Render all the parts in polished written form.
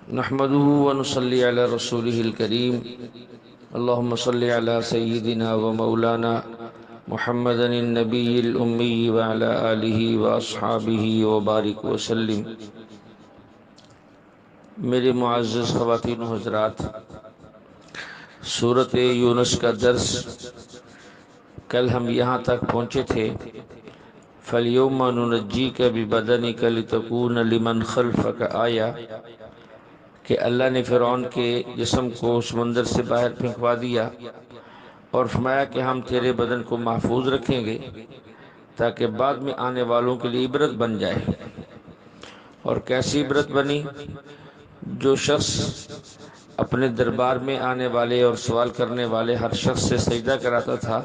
نحمده ونصلي على رسوله الكريم اللهم صل على سيدنا ومولانا محمد النبي الأمي وعلى آله وأصحابه وبارك وسلم۔ میرے معزز خواتین و حضرات، سورۃ یونس کا درس کل ہم یہاں تک پہنچے تھے، فَالْيَوْمَ نُنَجِّيكَ بِبَدَنِكَ لِتَكُونَ لِمَنْ خَلْفَكَ آیَةً، کہ اللہ نے فرعون کے جسم کو سمندر سے باہر پھینکوا دیا اور فرمایا کہ ہم تیرے بدن کو محفوظ رکھیں گے تاکہ بعد میں آنے والوں کے لیے عبرت بن جائے۔ اور کیسی عبرت بنی؟ جو شخص اپنے دربار میں آنے والے اور سوال کرنے والے ہر شخص سے سجدہ کراتا تھا،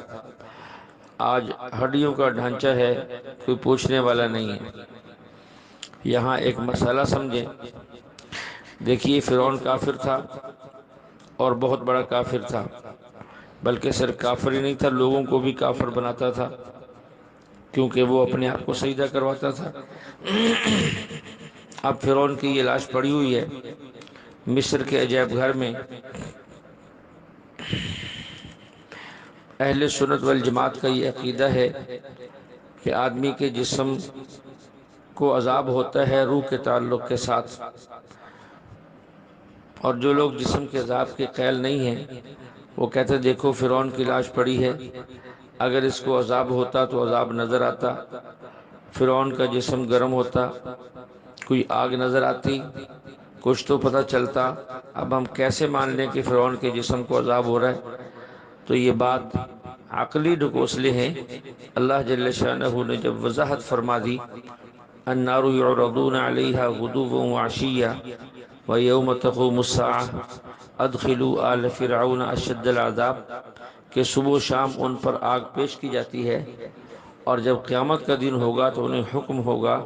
آج ہڈیوں کا ڈھانچہ ہے، کوئی پوچھنے والا نہیں ہے۔ یہاں ایک مسئلہ سمجھیں۔ دیکھیے، فرعون کافر تھا اور بہت بڑا کافر تھا، بلکہ صرف کافر ہی نہیں تھا، لوگوں کو بھی کافر بناتا تھا، کیونکہ وہ اپنے آپ کو سجدہ کرواتا تھا۔ اب فرعون کی یہ لاش پڑی ہوئی ہے مصر کے عجائب گھر میں۔ اہل سنت والجماعت کا یہ عقیدہ ہے کہ آدمی کے جسم کو عذاب ہوتا ہے روح کے تعلق کے ساتھ، اور جو لوگ جسم کے عذاب کے قائل نہیں ہیں وہ کہتے دیکھو فرعون کی لاش پڑی ہے، اگر اس کو عذاب ہوتا تو عذاب نظر آتا، فرعون کا جسم گرم ہوتا، کوئی آگ نظر آتی، کچھ تو پتہ چلتا۔ اب ہم کیسے مان لیں کہ فرعون کے جسم کو عذاب ہو رہا ہے؟ تو یہ بات عقلی ڈھکوسلے ہیں۔ اللہ جل شانہ نے جب وضاحت فرما دی، النار یعرضون علیہا غدوا وعشیا ویوم تقوم الساعہ ادخلوا آل فرعون اشد العذاب، کہ صبح و شام ان پر آگ پیش کی جاتی ہے، اور جب قیامت کا دن ہوگا تو انہیں حکم ہوگا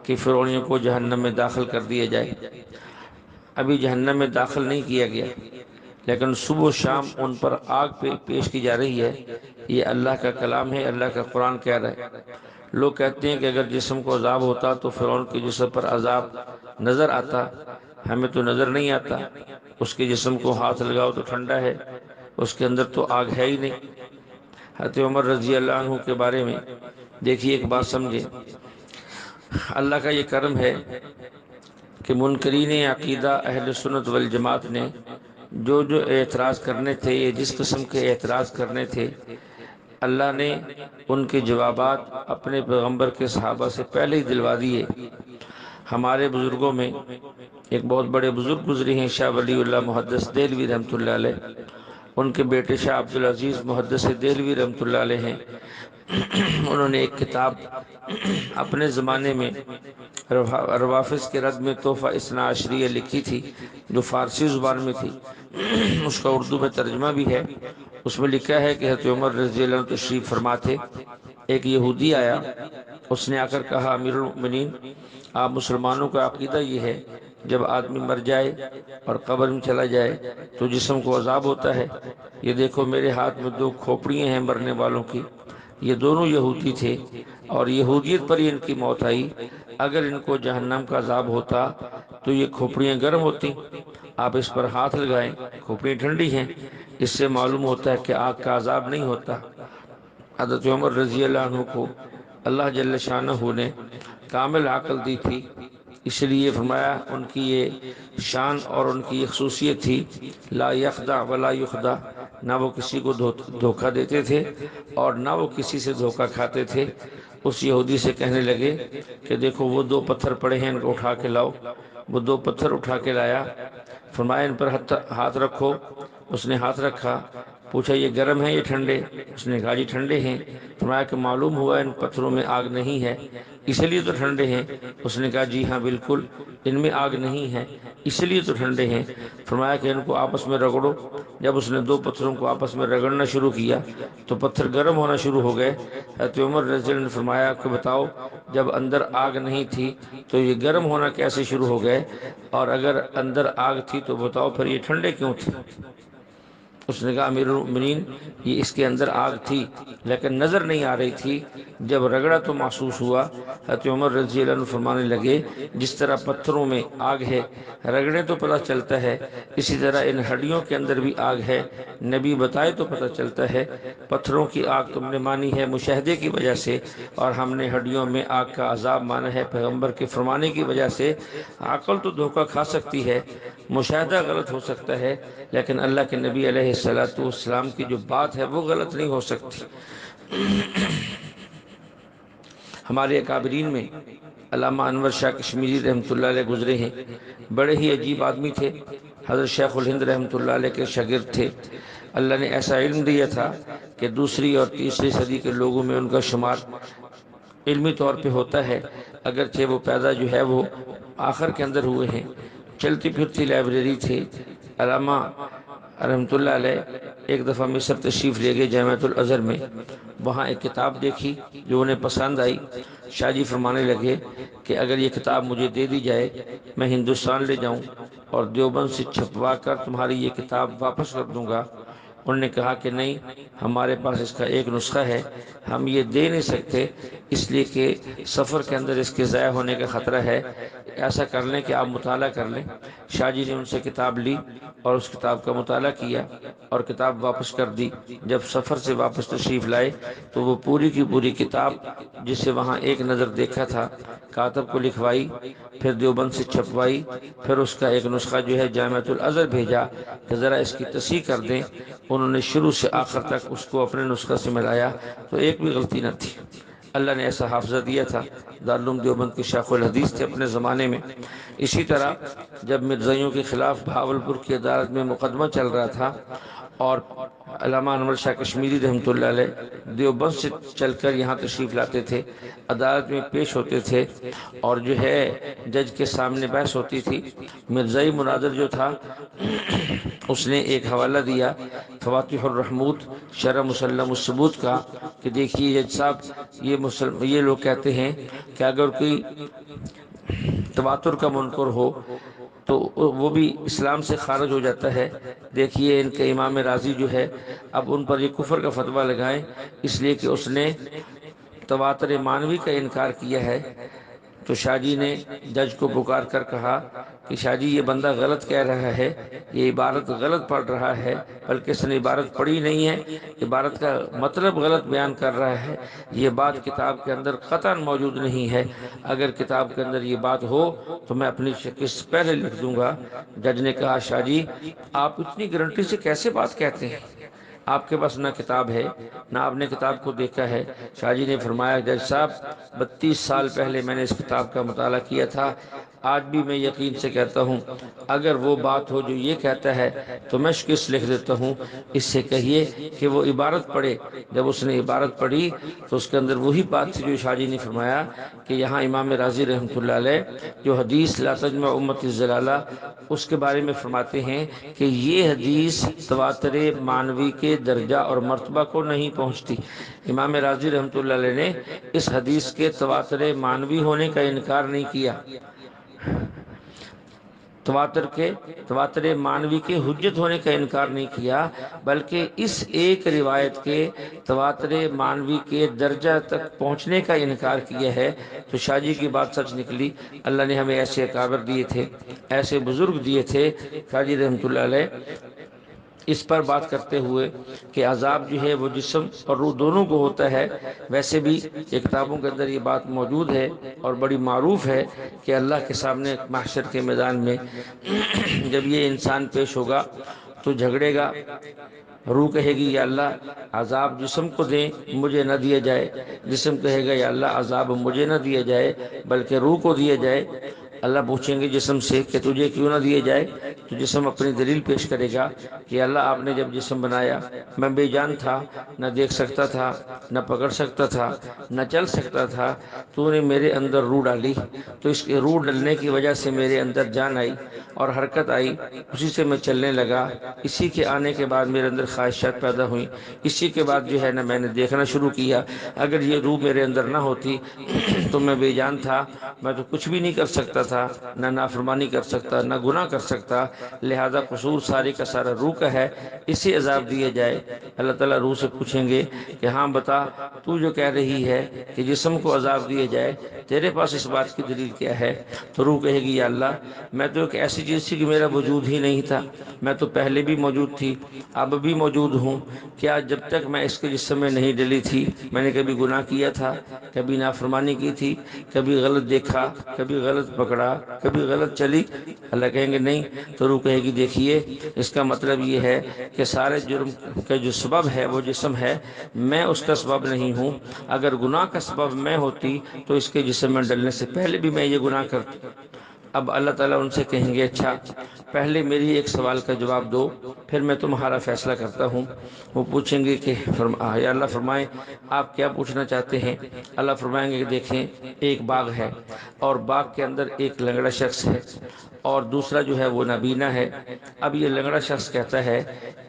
کہ فرعونیوں کو جہنم میں داخل کر دیا جائے۔ ابھی جہنم میں داخل نہیں کیا گیا، لیکن صبح و شام ان پر آگ پیش کی جا رہی ہے۔ یہ اللہ کا کلام ہے، اللہ کا قرآن کہہ رہا ہے۔ لوگ کہتے ہیں کہ اگر جسم کو عذاب ہوتا تو فرعون کے جسم پر عذاب نظر آتا، ہمیں تو نظر نہیں آتا۔ اس کے جسم کو ہاتھ لگاؤ تو ٹھنڈا ہے، اس کے اندر تو آگ ہے ہی نہیں۔ حضرت عمر رضی اللہ عنہ کے بارے میں دیکھیے، ایک بات سمجھے، اللہ کا یہ کرم ہے کہ منکرین عقیدہ اہل سنت والجماعت نے جو اعتراض کرنے تھے، یہ جس قسم کے اعتراض کرنے تھے، اللہ نے ان کے جوابات اپنے پیغمبر کے صحابہ سے پہلے ہی دلوا دیے۔ ہمارے بزرگوں میں ایک بہت بڑے بزرگ گزری ہیں، شاہ ولی اللہ محدث دہلوی رحمۃ اللہ علیہ، ان کے بیٹے شاہ عبدالعزیز محدث دہلوی رحمۃ اللہ علیہ ہیں۔ انہوں نے ایک کتاب اپنے زمانے میں روافظ کے رد میں تحفہ اثنا عشریہ لکھی تھی، جو فارسی زبان میں تھی، اس کا اردو میں ترجمہ بھی ہے۔ اس میں لکھا ہے کہ حضرت عمر رضی اللہ عنہ تشریف فرما تھے، ایک یہودی آیا، اس نے آ کر کہا امیر المؤمنین، آپ مسلمانوں کا عقیدہ یہ ہے جب آدمی مر جائے اور قبر میں چلا جائے تو جسم کو عذاب ہوتا ہے؟ یہ دیکھو میرے ہاتھ میں 2 کھوپڑیاں ہیں مرنے والوں کی، یہ دونوں یہودی تھے اور یہودیت پر ہی ان کی موت آئی۔ اگر ان کو جہنم کا عذاب ہوتا تو یہ کھوپڑیاں گرم ہوتی، آپ اس پر ہاتھ لگائیں، کھوپڑیاں ٹھنڈی ہیں، اس سے معلوم ہوتا ہے کہ آگ کا عذاب نہیں ہوتا۔ حضرت عمر رضی اللہ عنہ کو اللہ جل شانہ نے کامل عقل دی تھی، اس لیے فرمایا ان کی یہ شان اور ان کی یہ خصوصیت تھی، لا یخدع ولا یخدع، نہ وہ کسی کو دھوکہ دیتے تھے اور نہ وہ کسی سے دھوکہ کھاتے تھے۔ اس یہودی سے کہنے لگے کہ دیکھو وہ 2 پتھر پڑے ہیں، ان کو اٹھا کے لاؤ۔ وہ 2 پتھر اٹھا کے لایا، فرمایا ان پر ہاتھ رکھو۔ اس نے ہاتھ رکھا، پوچھا یہ گرم ہیں یہ ٹھنڈے؟ اس نے کہا جی ٹھنڈے ہیں۔ فرمایا کہ معلوم ہوا ان پتھروں میں آگ نہیں ہے، اس لیے تو ٹھنڈے ہیں؟ اس نے کہا جی ہاں بالکل، ان میں آگ نہیں ہے اس لیے تو ٹھنڈے ہیں۔ فرمایا کہ ان کو آپس میں رگڑو۔ جب اس نے 2 پتھروں کو آپس میں رگڑنا شروع کیا تو پتھر گرم ہونا شروع ہو گئے۔ حضرت عمر رضی اللہ عنہ نے فرمایا کہ بتاؤ، جب اندر آگ نہیں تھی تو یہ گرم ہونا کیسے شروع ہو گئے، اور اگر اندر آگ تھی تو بتاؤ پھر یہ ٹھنڈے کیوں تھے؟ اس نے کہا امیر المؤمنین یہ اس کے اندر آگ تھی لیکن نظر نہیں آ رہی تھی، جب رگڑا تو محسوس ہوا۔ حضرت عمر رضی اللہ عنہ فرمانے لگے جس طرح پتھروں میں آگ ہے رگڑے تو پتہ چلتا ہے، اسی طرح ان ہڈیوں کے اندر بھی آگ ہے، نبی بتائے تو پتہ چلتا ہے۔ پتھروں کی آگ تم نے مانی ہے مشاہدے کی وجہ سے، اور ہم نے ہڈیوں میں آگ کا عذاب مانا ہے پیغمبر کے فرمانے کی وجہ سے۔ عقل تو دھوکہ کھا سکتی ہے، مشاہدہ غلط ہو سکتا ہے، لیکن اللہ کے نبی علیہ السلام کی جو بات ہے وہ غلط نہیں ہو سکتی۔ ہمارے اکابرین میں علامہ انور شاہ کشمیری رحمۃ اللہ علیہ گزرے ہیں، بڑے ہی عجیب آدمی تھے، حضرت شیخ الہند رحمۃ اللہ علیہ کے شاگرد تھے۔ اللہ نے ایسا علم دیا تھا کہ دوسری اور تیسری صدی کے لوگوں میں ان کا شمار علمی طور پہ ہوتا ہے، اگرچہ وہ پیدا جو ہے وہ آخر کے اندر ہوئے ہیں۔ چلتی پھرتی لائبریری تھی۔ علامہ رحمۃ اللہ علیہ ایک دفعہ مصر تشریف لے گئے جامعۃ الازہر میں، وہاں ایک کتاب دیکھی جو انہیں پسند آئی۔ شاہ جی فرمانے لگے کہ اگر یہ کتاب مجھے دے دی جائے میں ہندوستان لے جاؤں اور دیوبند سے چھپوا کر تمہاری یہ کتاب واپس کر دوں گا۔ انہوں نے کہا کہ نہیں، ہمارے پاس اس کا ایک نسخہ ہے، ہم یہ دے نہیں سکتے، اس لیے کہ سفر کے اندر اس کے ضائع ہونے کا خطرہ ہے، ایسا کر لیں کہ آپ مطالعہ کر لیں۔ شاہ جی نے ان سے کتاب لی اور اس کتاب کا مطالعہ کیا اور کتاب واپس کر دی۔ جب سفر سے واپس تشریف لائے تو وہ پوری کی پوری کتاب جسے وہاں ایک نظر دیکھا تھا کاتب کو لکھوائی، پھر دیوبند سے چھپوائی، پھر اس کا ایک نسخہ جو ہے جامعۃ الازہر بھیجا کہ ذرا اس کی تصحیح کر دیں۔ انہوں نے شروع سے آخر تک اس کو اپنے نسخہ سے ملایا تو ایک بھی غلطی نہ تھی۔ اللہ نے ایسا حافظہ دیا تھا۔ دارالعلوم دیوبند کے شیخ الحدیث تھے اپنے زمانے میں۔ اسی طرح جب مرزائیوں کے خلاف بھاولپور کی عدالت میں مقدمہ چل رہا تھا اور علامہ انور شاہ کشمیری رحمۃ اللہ علیہ دیوبند سے چل کر یہاں تشریف لاتے تھے، عدالت میں پیش ہوتے تھے اور جو ہے جج کے سامنے بحث ہوتی تھی۔ مرزائی مناظر جو تھا اس نے ایک حوالہ دیا فواتح الرحمود شرح مسلم الثبوت کا کہ دیکھیے جج صاحب یہ لوگ کہتے ہیں کہ اگر کوئی تواتر کا منکر ہو تو وہ بھی اسلام سے خارج ہو جاتا ہے۔ دیکھیے ان کے امام راضی جو ہے اب ان پر یہ کفر کا فتویٰ لگائیں اس لیے کہ اس نے تواتر مانوی کا انکار کیا ہے۔ تو شاہ جی نے جج کو پکار کر کہا کہ شاہ جی یہ بندہ غلط کہہ رہا ہے، یہ عبارت غلط پڑھ رہا ہے، بلکہ اس نے عبارت پڑھی نہیں ہے، عبارت کا مطلب غلط بیان کر رہا ہے، یہ بات کتاب کے اندر قطعاً موجود نہیں ہے، اگر کتاب کے اندر یہ بات ہو تو میں اپنی شکست پہلے لکھ دوں گا۔ جج نے کہا شاہ جی آپ اتنی گارنٹی سے کیسے بات کہتے ہیں، آپ کے پاس نہ کتاب ہے نہ آپ نے کتاب کو دیکھا ہے۔ شاہ جی نے فرمایا جج صاحب 32 سال پہلے میں نے اس کتاب کا مطالعہ کیا تھا، آج بھی میں یقین سے کہتا ہوں اگر وہ بات ہو جو یہ کہتا ہے تو میں شکست لکھ دیتا ہوں، اس سے کہیے کہ وہ عبارت پڑھے۔ جب اس نے عبارت پڑھی تو اس کے اندر وہی بات تھی جو شاہ جی نے فرمایا کہ یہاں امام راضی رحمۃ اللہ علیہ جو حدیث لا تجمع امت الضلالہ اس کے بارے میں فرماتے ہیں کہ یہ حدیث تواتر مانوی کے درجہ اور مرتبہ کو نہیں پہنچتی۔ امام راضی رحمۃ اللہ علیہ نے اس حدیث کے تواتر مانوی ہونے کا انکار نہیں کیا، تواتر مانوی کے حجت ہونے کا انکار نہیں کیا، بلکہ اس ایک روایت کے تواتر مانوی کے درجہ تک پہنچنے کا انکار کیا ہے۔ تو شاہ جی کی بات سچ نکلی۔ اللہ نے ہمیں ایسے اکابر دیے تھے، ایسے بزرگ دیے تھے۔ شاہ جی رحمۃ اللہ علیہ اس پر بات کرتے ہوئے کہ عذاب جو ہے وہ جسم اور روح دونوں کو ہوتا ہے، ویسے بھی یہ کتابوں کے اندر یہ بات موجود ہے اور بڑی معروف ہے کہ اللہ کے سامنے محشر کے میدان میں جب یہ انسان پیش ہوگا تو جھگڑے گا، روح کہے گی یا اللہ عذاب جسم کو دیں مجھے نہ دیا جائے، جسم کہے گا یا اللہ عذاب مجھے نہ دیا جائے بلکہ روح کو دیا جائے۔ اللہ پوچھیں گے جسم سے کہ تجھے کیوں نہ دیے جائے، تو جسم اپنی دلیل پیش کرے گا کہ اللہ آپ نے جب جسم بنایا میں بے جان تھا، نہ دیکھ سکتا تھا، نہ پکڑ سکتا تھا، نہ چل سکتا تھا، تو نے میرے اندر روح ڈالی، تو اس کے روح ڈلنے کی وجہ سے میرے اندر جان آئی، اور حرکت آئی، اسی سے میں چلنے لگا، اسی کے آنے کے بعد میرے اندر خواہشات پیدا ہوئیں، اسی کے بعد جو ہے نا میں نے دیکھنا شروع کیا۔ اگر یہ روح میرے اندر نہ ہوتی تو میں بے جان تھا، میں تو کچھ بھی نہیں کر سکتا تھا، نہ نافرمانی کر سکتا، نہ گناہ کر سکتا۔ لہذا قصور سارے کا سارا روح کا ہے، اسے عذاب دیا جائے۔ اللہ تعالیٰ روح سے پوچھیں گے کہ ہاں بتا، تو جو کہہ رہی ہے کہ جسم کو عذاب دیا جائے، تیرے پاس اس بات کی دلیل کیا ہے؟ تو روح کہے گی یا اللہ، میں تو ایک ایسی چیز تھی کہ میرا وجود ہی نہیں تھا، میں تو پہلے بھی موجود تھی، اب بھی موجود ہوں۔ کیا جب تک میں اس کے جسم میں نہیں ڈلی تھی میں نے کبھی گناہ کیا تھا، کبھی نافرمانی کی تھی، کبھی غلط دیکھا، کبھی غلط پکڑا، کبھی غلط چلی؟ اللہ کہیں گے نہیں۔ تو روح کہے گی دیکھیے، اس کا مطلب یہ ہے کہ سارے جرم کا جو سبب ہے وہ جسم ہے، میں اس کا سبب نہیں ہوں۔ اگر گناہ کا سبب میں ہوتی تو اس کے جسم میں ڈلنے سے پہلے بھی میں یہ گناہ کرتی۔ اب اللہ تعالیٰ ان سے کہیں گے اچھا پہلے میری ایک سوال کا جواب دو، پھر میں تمہارا فیصلہ کرتا ہوں۔ وہ پوچھیں گے کہ یا اللہ فرمائیں آپ کیا پوچھنا چاہتے ہیں؟ اللہ فرمائیں گے کہ دیکھیں، ایک باغ ہے اور باغ کے اندر ایک لنگڑا شخص ہے اور دوسرا جو ہے وہ نابینا ہے۔ اب یہ لنگڑا شخص کہتا ہے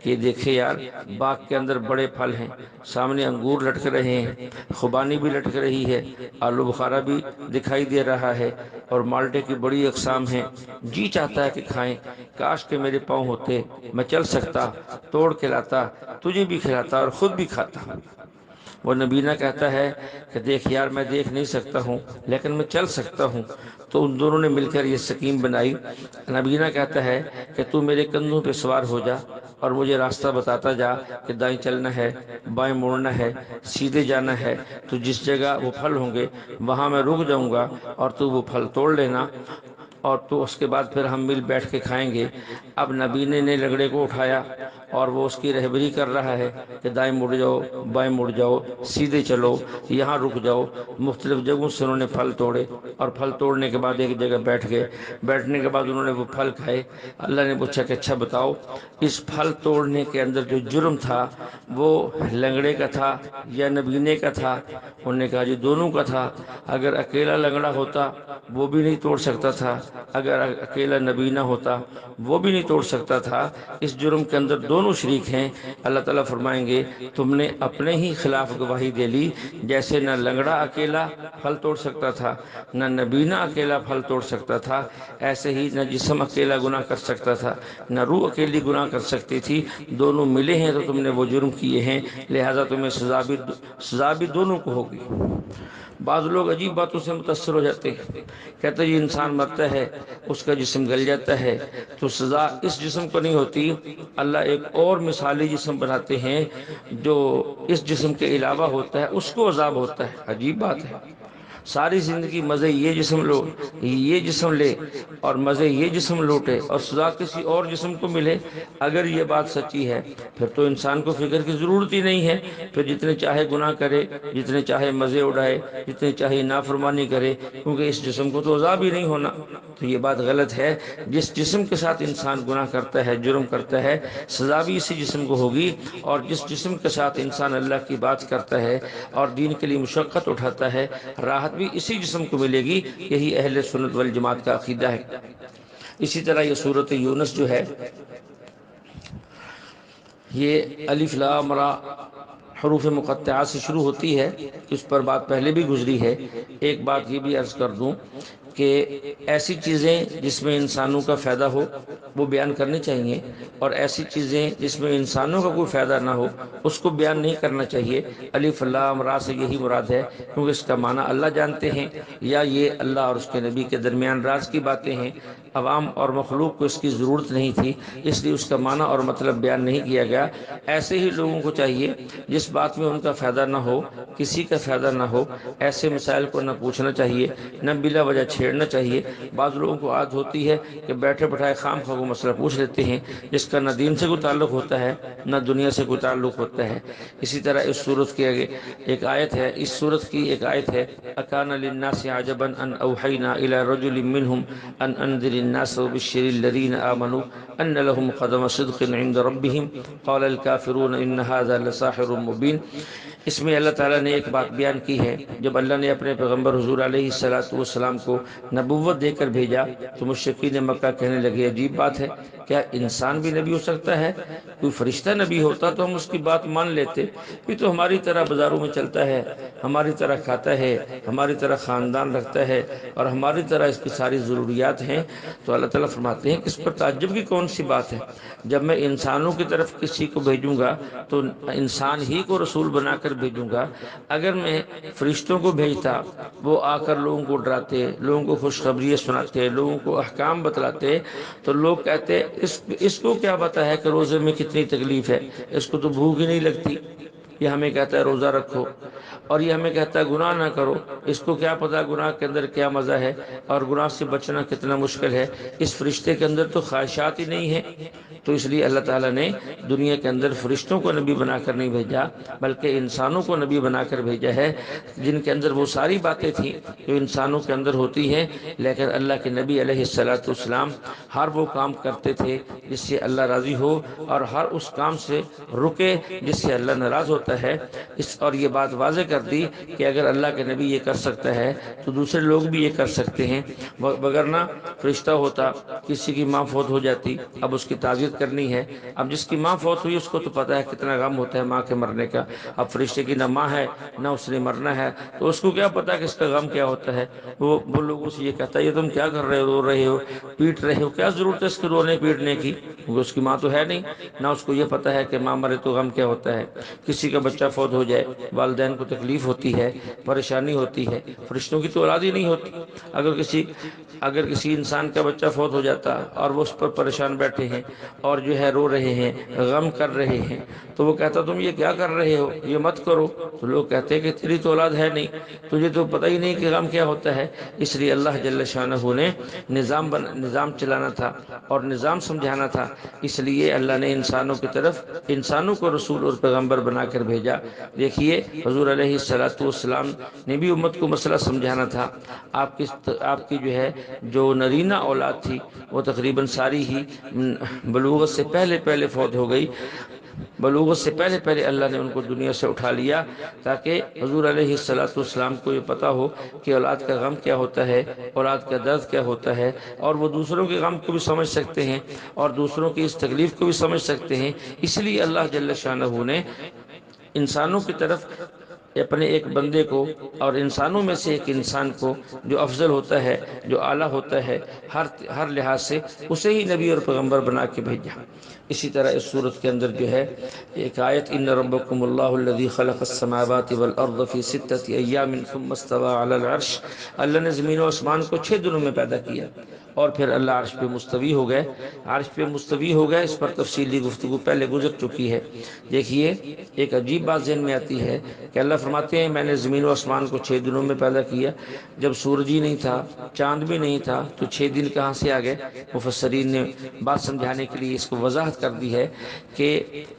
کہ دیکھیں یار، باغ کے اندر بڑے پھل ہیں، سامنے انگور لٹک رہے ہیں، خوبانی بھی لٹک رہی ہے، آلو بخارا بھی دکھائی دے رہا ہے اور مالٹے کی بڑی اقسام ہیں، جی چاہتا ہے کہ کھائیں، کاش کہ میرے پاؤں ہوتے، میں چل سکتا، توڑ کے لاتا، تجھے بھی کھلاتا اور خود بھی کھاتا۔ وہ نبینا کہتا ہے کہ دیکھ یار، میں دیکھ نہیں سکتا ہوں لیکن میں چل سکتا ہوں۔ تو ان دونوں نے مل کر یہ سکیم بنائی۔ نبینا کہتا ہے کہ تو میرے کندھوں پہ سوار ہو جا اور مجھے راستہ بتاتا جا کہ دائیں چلنا ہے، بائیں موڑنا ہے، سیدھے جانا ہے، تو جس جگہ وہ پھل ہوں گے وہاں میں رک جاؤں گا اور تو وہ پھل توڑ لینا، اور تو اس کے بعد پھر ہم مل بیٹھ کے کھائیں گے۔ اب نبینے نے لنگڑے کو اٹھایا اور وہ اس کی رہبری کر رہا ہے کہ دائیں مڑ جاؤ، بائیں مڑ جاؤ، سیدھے چلو، یہاں رک جاؤ۔ مختلف جگہوں سے انہوں نے پھل توڑے اور پھل توڑنے کے بعد ایک جگہ بیٹھ گئے۔ بیٹھنے کے بعد انہوں نے وہ پھل کھائے۔ اللہ نے پوچھا کہ اچھا بتاؤ، اس پھل توڑنے کے اندر جو جرم تھا وہ لنگڑے کا تھا یا نبینے کا تھا؟ انہوں نے کہا جی دونوں کا تھا۔ اگر اکیلا لنگڑا ہوتا وہ بھی نہیں توڑ سکتا تھا، اگر اکیلا نبینا ہوتا وہ بھی نہیں توڑ سکتا تھا، اس جرم کے اندر دونوں شریک ہیں۔ اللہ تعالیٰ فرمائیں گے تم نے اپنے ہی خلاف گواہی دے لی، جیسے نہ لنگڑا اکیلا پھل توڑ سکتا تھا، نہ نبینا اکیلا پھل توڑ سکتا تھا، ایسے ہی نہ جسم اکیلا گناہ کر سکتا تھا، نہ روح اکیلی گناہ کر سکتی تھی، دونوں ملے ہیں تو تم نے وہ جرم کیے ہیں، لہذا تمہیں سزا بھی دونوں کو ہوگی۔ بعض لوگ عجیب باتوں سے متاثر ہو جاتے ہیں، کہتے ہیں یہ انسان مرتا ہے، اس کا جسم گل جاتا ہے تو سزا اس جسم کو نہیں ہوتی، اللہ ایک اور مثالی جسم بناتے ہیں جو اس جسم کے علاوہ ہوتا ہے، اس کو عذاب ہوتا ہے۔ عجیب بات ہے، ساری زندگی مزے یہ جسم لو، یہ جسم لے اور مزے یہ جسم لوٹے اور سزا کسی اور جسم کو ملے۔ اگر یہ بات سچی ہے پھر تو انسان کو فکر کی ضرورت ہی نہیں ہے، پھر جتنے چاہے گناہ کرے، جتنے چاہے مزے اڑائے، جتنے چاہے نافرمانی کرے، کیونکہ اس جسم کو تو عذاب ہی نہیں ہونا۔ تو یہ بات غلط ہے، جس جسم کے ساتھ انسان گناہ کرتا ہے، جرم کرتا ہے، سزا بھی اسی جسم کو ہوگی، اور جس جسم کے ساتھ انسان اللہ کی بات کرتا ہے اور دین کے لیے مشقت اٹھاتا ہے، راحت بھی اسی جسم کو ملے گی۔ یہی اہل سنت والجماعت کا عقیدہ ہے۔ اسی طرح یہ سورۃ یونس جو ہے، یہ الف لام را حروف مقطعات سے شروع ہوتی ہے، اس پر بات پہلے بھی گزری ہے۔ ایک بات یہ بھی عرض کر دوں کہ ایسی چیزیں جس میں انسانوں کا فائدہ ہو وہ بیان کرنی چاہیے، اور ایسی چیزیں جس میں انسانوں کا کوئی فائدہ نہ ہو اس کو بیان نہیں کرنا چاہیے۔ الف لام را سے یہی مراد ہے، کیونکہ اس کا معنی اللہ جانتے ہیں، یا یہ اللہ اور اس کے نبی کے درمیان راز کی باتیں ہیں، عوام اور مخلوق کو اس کی ضرورت نہیں تھی، اس لیے اس کا معنی اور مطلب بیان نہیں کیا گیا۔ ایسے ہی لوگوں کو چاہیے جس بات میں ان کا فائدہ نہ ہو، کسی کا فائدہ نہ ہو، ایسے مسائل کو نہ پوچھنا چاہیے، نہ بلا وجہ چھیڑنا چاہیے۔ بعض لوگوں کو عادت ہوتی ہے کہ بیٹھے بٹھائے خام خواہ وہ مسئلہ پوچھ لیتے ہیں جس کا نہ دین سے کوئی تعلق ہوتا ہے نہ دنیا سے کوئی تعلق ہوتا ہے۔ اسی طرح اس سورت کی ایک آیت ہے، اس سورت کی ایک آیت ہے، اکان للناس عجبا ان اوحینا الی رجل منہم ان انذر الناس وبشر الذين آمنوا أن لهم قدم صدق عند ربهم قال الكافرون إن هذا لساحر مبين۔ اس میں اللہ تعالیٰ نے ایک بات بیان کی ہے، جب اللہ نے اپنے پیغمبر حضور علیہ السلام کو نبوت دے کر بھیجا تو مشرکین مکہ کہنے لگے عجیب بات ہے، کیا انسان بھی نبی ہو سکتا ہے؟ کوئی فرشتہ نبی ہوتا تو ہم اس کی بات مان لیتے، یہ تو ہماری طرح بازاروں میں چلتا ہے، ہماری طرح کھاتا ہے، ہماری طرح خاندان رکھتا ہے اور ہماری طرح اس کی ساری ضروریات ہیں۔ تو اللہ تعالیٰ فرماتے ہیں کہ اس پر تعجب کی کون سی بات ہے؟ جب میں انسانوں کی طرف کسی کو بھیجوں گا تو انسان ہی کو رسول بنا کر بھیجوں گا۔ اگر میں فرشتوں کو بھیجتا، وہ آ کر لوگوں کو ڈراتے، لوگوں کو خوشخبری سناتے، لوگوں کو احکام بتلاتے، تو لوگ کہتے اس کو کیا پتہ ہے کہ روزے میں کتنی تکلیف ہے، اس کو تو بھوک ہی نہیں لگتی، یہ ہمیں کہتا ہے روزہ رکھو، اور یہ ہمیں کہتا ہے گناہ نہ کرو، اس کو کیا پتہ گناہ کے اندر کیا مزہ ہے اور گناہ سے بچنا کتنا مشکل ہے، اس فرشتے کے اندر تو خواہشات ہی نہیں ہیں۔ تو اس لیے اللہ تعالیٰ نے دنیا کے اندر فرشتوں کو نبی بنا کر نہیں بھیجا، بلکہ انسانوں کو نبی بنا کر بھیجا ہے، جن کے اندر وہ ساری باتیں تھیں جو انسانوں کے اندر ہوتی ہیں، لیکن اللہ کے نبی علیہ السلام ہر وہ کام کرتے تھے جس سے اللہ راضی ہو، اور ہر اس کام سے رکے جس سے اللہ ناراض ہوتا ہے۔ اور یہ بات واضح کر دی کہ اگر اللہ کے نبی یہ کر سکتا ہے تو دوسرے لوگ بھی یہ کر سکتے ہیں، وگرنہ فرشتہ ہوتا، کسی کی ماں فوت ہو جاتی، اب اس کی تعزیت کرنی ہے، اب جس کی ماں فوت ہوئی اس کو تو پتہ ہے کتنا غم ہوتا ہے ماں کے مرنے کا، اب فرشتے کی نہ ماں ہے نہ اس نے مرنا ہے، تو اس کو کیا پتہ کہ اس کا غم کیا ہوتا ہے۔ وہ لوگوں سے یہ کہتا ہے یہ تم کیا کر رہے ہو، رو رہے ہو، پیٹ رہے ہو، کیا ضرورت ہے اس کے رونے پیٹنے کی، کیونکہ اس کی ماں تو ہے نہیں، نہ اس کو یہ پتہ ہے کہ ماں مرے تو غم کیا ہوتا ہے۔ کسی کا بچہ فوت ہو جائے، والدین کو تکلیف ہوتی ہے، پریشانی ہوتی ہے، فرشتوں کی تو اولاد ہی نہیں ہوتی۔ اگر کسی انسان کا بچہ فوت ہو جاتا اور وہ اس پر پریشان بیٹھے ہیں اور جو ہے رو رہے ہیں، غم کر رہے ہیں، تو وہ کہتا تم یہ کیا کر رہے ہو، یہ مت کرو، تو لوگ کہتے ہیں کہ تیری تو اولاد ہے نہیں، تجھے تو پتہ ہی نہیں کہ غم کیا ہوتا ہے۔ اس لیے اللہ جل شانہ نے نظام چلانا تھا اور نظام سمجھانا تھا، اس لیے اللہ نے انسانوں کی طرف انسانوں کو رسول اور پیغمبر بنا کر بھیجا۔ دیکھیے حضور علیہ السلام نے بھی امت کو مسئلہ سمجھانا تھا۔ آپ کی جو ہے جو نرینہ اولاد تھی وہ تقریباً ساری ہی بلوغت سے پہلے فوت ہو گئی، بلوغت سے پہلے اللہ نے ان کو دنیا سے اٹھا لیا، تاکہ حضور علیہ السلام کو یہ پتہ ہو کہ اولاد کا غم کیا ہوتا ہے، اولاد کا درد کیا ہوتا ہے، اور وہ دوسروں کے غم کو بھی سمجھ سکتے ہیں اور دوسروں کی اس تکلیف کو بھی سمجھ سکتے ہیں۔ اس لیے اللہ جل شانہ نے انسانوں کی طرف اپنے ایک بندے کو، اور انسانوں میں سے ایک انسان کو جو افضل ہوتا ہے، جو اعلیٰ ہوتا ہے ہر لحاظ سے، اسے ہی نبی اور پیغمبر بنا کے بھیجا۔ اسی طرح اس صورت کے اندر جو ہے ایک آیت ان ربکم اللہ الذی خلق السماوات والارض فی ستۃ ایام ثم استوى علی العرش، اللہ نے زمین و آسمان کو 6 دنوں میں پیدا کیا اور پھر اللہ عرش پہ مستوی ہو گئے۔ عرش پہ مستوی ہو گئے، اس پر تفصیلی گفتگو پہلے گزر چکی ہے۔ دیکھیے ایک عجیب بات ذہن میں آتی ہے کہ اللہ فرماتے ہیں میں نے زمین و آسمان کو 6 دنوں میں پیدا کیا، جب سورج ہی نہیں تھا، چاند بھی نہیں تھا، تو 6 دن کہاں سے آ گئے؟ مفسرین نے بات سمجھانے کے لیے اس کو وضاحت کر دی ہے کہ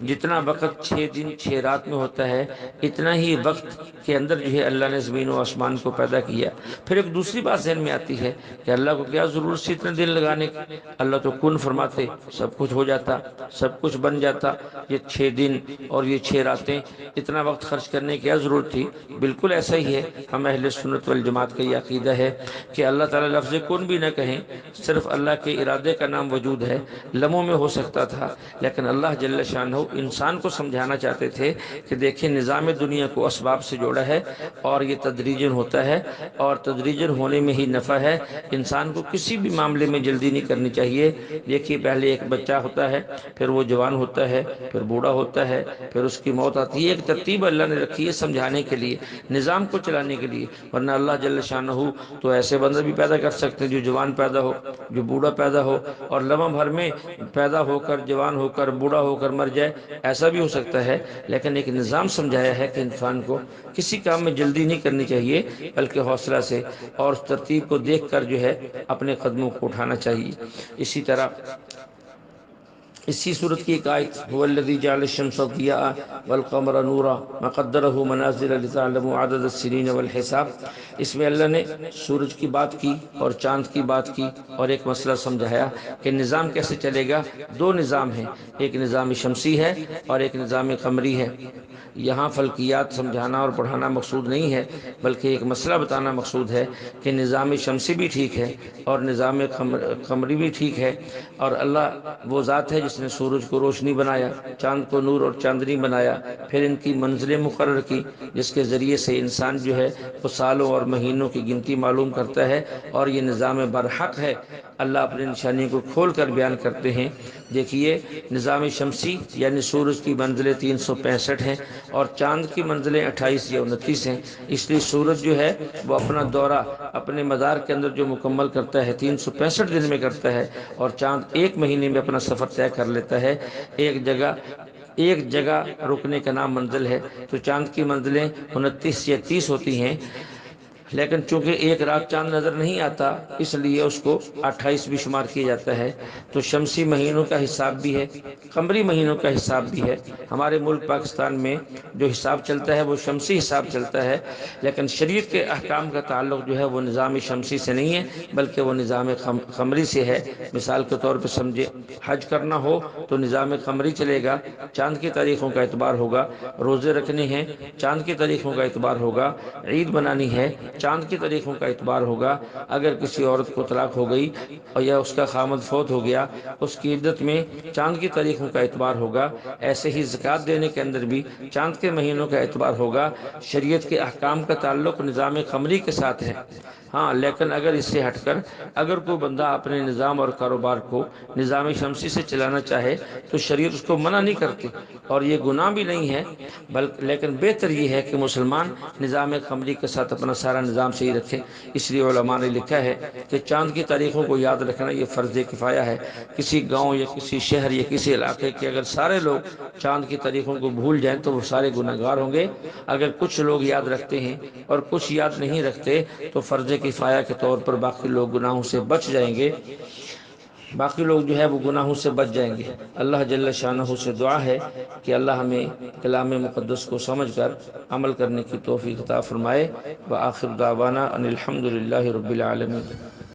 جتنا وقت 6 دن 6 رات میں ہوتا ہے، اتنا ہی وقت کے اندر جو ہے اللہ نے زمین و آسمان کو پیدا کیا۔ پھر ایک دوسری بات ذہن میں آتی ہے کہ اللہ کو کیا ضرورت سے اتنے دن لگانے کی، اللہ تو کن فرماتے سب کچھ ہو جاتا، سب کچھ بن جاتا۔ یہ 6 دن اور یہ 6 راتیں، اتنا وقت خرچ کرنے کی کیا ضرورت تھی؟ بالکل ایسا ہی ہے، ہم اہل سنت والجماعت کا یہ عقیدہ ہے کہ اللہ تعالیٰ لفظ کن بھی نہ کہیں، صرف اللہ کے ارادے کا نام وجود ہے، لمحوں میں ہو سکتا تھا، لیکن اللہ جل شانہ انسان کو سمجھانا چاہتے تھے کہ دیکھیں نظام دنیا کو اسباب سے جوڑا ہے اور یہ تدریجاً ہوتا ہے، اور تدریجاً ہونے میں ہی نفع ہے۔ انسان کو کسی بھی معاملے میں جلدی نہیں کرنی چاہیے۔ دیکھیے پہلے ایک بچہ ہوتا ہے، پھر وہ جوان ہوتا ہے، پھر بوڑھا ہوتا ہے، پھر اس کی موت آتی ہے۔ ایک ترتیب اللہ نے رکھی ہے سمجھانے کے لیے، نظام کو چلانے کے لیے، ورنہ اللہ جل شانہ تو ایسے بندے بھی پیدا کر سکتے ہیں جو جوان پیدا ہو، جو بوڑھا پیدا ہو، اور لمحہ بھر میں پیدا ہو کر جوان ہو کر بوڑھا ہو کر مر جائے، ایسا بھی ہو سکتا ہے۔ لیکن ایک نظام سمجھایا ہے کہ انسان کو کسی کام میں جلدی نہیں کرنی چاہیے، بلکہ حوصلہ سے اور اس ترتیب کو دیکھ کر جو ہے اپنے قدموں کو اٹھانا چاہیے۔ اسی طرح اسی صورت کی ایک آیت هو الذی جعل الشمس ضیاء والقمر نورا وقدره منازل لتعلموا عدد السنین والحساب، اس میں اللہ نے سورج کی بات کی اور چاند کی بات کی اور ایک مسئلہ سمجھایا کہ نظام کیسے چلے گا۔ دو نظام ہیں، ایک نظام شمسی ہے اور ایک نظام قمری ہے۔ یہاں فلکیات سمجھانا اور پڑھانا مقصود نہیں ہے، بلکہ ایک مسئلہ بتانا مقصود ہے کہ نظام شمسی بھی ٹھیک ہے اور نظام قمری بھی ٹھیک ہے، اور اللہ وہ ذات ہے جس نے سورج کو روشنی بنایا، چاند کو نور اور چاندنی بنایا، پھر ان کی منزلیں مقرر کی جس کے ذریعے سے انسان جو ہے وہ سالوں اور مہینوں کی گنتی معلوم کرتا ہے، اور یہ نظام برحق ہے۔ اللہ اپنے نشانی کو کھول کر بیان کرتے ہیں۔ دیکھیے، نظام شمسی یعنی سورج کی منزلیں 365 ہیں اور چاند کی منزلیں 28 یا 29 ہیں، اس لیے سورج جو ہے وہ اپنا دورہ اپنے مدار کے اندر جو مکمل کرتا ہے 365 دن میں کرتا ہے، اور چاند ایک مہینے میں اپنا سفر طے کر لیتا ہے۔ ایک جگہ رکنے کا نام منزل ہے، تو چاند کی منزلیں 29 یا 30 ہوتی ہیں، لیکن چونکہ ایک رات چاند نظر نہیں آتا اس لیے اس کو 28 بھی شمار کیا جاتا ہے۔ تو شمسی مہینوں کا حساب بھی ہے، قمری مہینوں کا حساب بھی ہے۔ ہمارے ملک پاکستان میں جو حساب چلتا ہے وہ شمسی حساب چلتا ہے، لیکن شریعت کے احکام کا تعلق جو ہے وہ نظام شمسی سے نہیں ہے بلکہ وہ نظام قمری سے ہے۔ مثال کے طور پہ سمجھے، حج کرنا ہو تو نظام قمری چلے گا، چاند کی تاریخوں کا اعتبار ہوگا۔ روزے رکھنے ہیں، چاند کی تاریخوں کا اعتبار ہوگا۔ عید منانی ہے، چاند کی تاریخوں کا اعتبار ہوگا۔ اگر کسی عورت کو طلاق ہو گئی اور یا اس کا خامد فوت ہو گیا، اس کی عدت میں چاند کی تاریخوں کا اعتبار ہوگا۔ ایسے ہی زکوٰۃ دینے کے اندر بھی چاند کے مہینوں کا اعتبار ہوگا۔ شریعت کے احکام کا تعلق نظام قمری کے ساتھ ہے۔ ہاں، لیکن اگر اس سے ہٹ کر اگر کوئی بندہ اپنے نظام اور کاروبار کو نظام شمسی سے چلانا چاہے تو شریعت اس کو منع نہیں کرتی، اور یہ گناہ بھی نہیں ہے، لیکن بہتر یہ ہے کہ مسلمان نظام قمری کے ساتھ اپنا سارا نظام صحیح رکھے۔ اس لیے علماء نے لکھا ہے کہ چاند کی تاریخوں کو یاد رکھنا یہ فرض کفایہ ہے۔ کسی گاؤں یا کسی شہر یا کسی علاقے کے اگر سارے لوگ چاند کی تاریخوں کو بھول جائیں تو وہ سارے گنہگار ہوں گے۔ اگر کچھ لوگ یاد رکھتے ہیں اور کچھ یاد نہیں رکھتے تو فرض کفایہ کے طور پر باقی لوگ گناہوں سے بچ جائیں گے، باقی لوگ جو ہے وہ گناہوں سے بچ جائیں گے۔ اللہ جل شانہ سے دعا ہے کہ اللہ ہمیں کلام مقدس کو سمجھ کر عمل کرنے کی توفیق عطا فرمائے۔ وآخر دعوانا ان الحمد للہ رب العالمین۔